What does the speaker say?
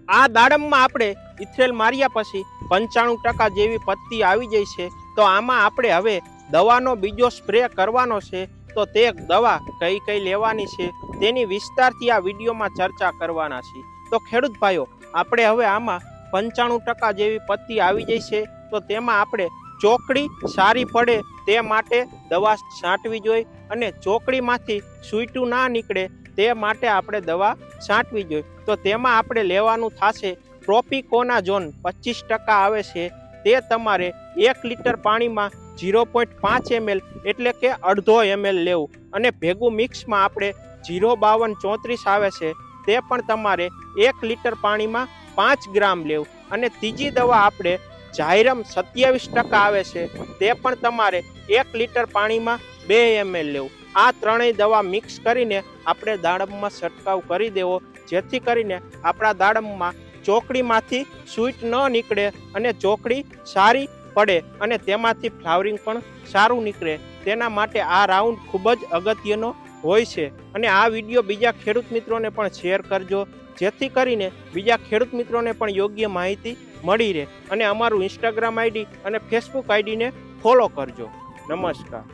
આ દાડમમાં આપણે ઇથ્રેલ માર્યા પછી 95% જેવી પત્તી આવી જાય છે, તો આમાં આપણે હવે દવાનો બીજો સ્પ્રે કરવાનો છે। તો તે દવા કઈ કઈ લેવાની છે તેની વિસ્તારથી આ વિડીયોમાં ચર્ચા કરવાના છે। તો ખેડૂત ભાઈઓ, આપણે હવે આમાં 95% જેવી પત્તી આવી જાય છે, તો તેમાં આપણે ચોકડી સારી પડે તે માટે દવા છાંટવી જોઈએ અને ચોકડીમાંથી સૂઈટું ના નીકળે તે માટે આપણે દવા છાંટવી જોઈએ। તો તેમાં આપણે લેવાનું થશે પ્રોપિકોનાઝોન 25% આવે છે, તે તમારે 1 લીટર પાણીમાં 0.5 ml એટલે કે અડધો ml લેવું અને ભેગું મિક્સમાં આપણે 05234 આવે છે, તે પણ તમારે 1 લીટર પાણીમાં 5 ગ્રામ લેવું અને ત્રીજી દવા આપણે ઝાયરમ 27% આવે છે, તે પણ તમારે 1 લીટર પાણીમાં 2 ml લેવું। આ ત્રણેય દવા મિક્સ કરીને આપણે દાડમમાં છંટકાવ કરી દેવો, જેથી કરીને આપણા દાડમમાં ચોકડીમાંથી સૂઈટ ન નીકળે અને ચોકડી સારી પડે અને તેમાંથી ફ્લાવરિંગ પણ સારું નીકળે। તેના માટે આ રાઉન્ડ ખૂબ જ અગત્યનો હોય છે અને આ વિડીયો બીજા ખેડૂત મિત્રોને પણ શેર કરજો, જેથી કરીને બીજા ખેડૂત મિત્રોને પણ યોગ્ય માહિતી મળી રહે અને અમારું ઇન્સ્ટાગ્રામ આઈડી અને ફેસબુક આઈડીને ફોલો કરજો। નમસ્કાર।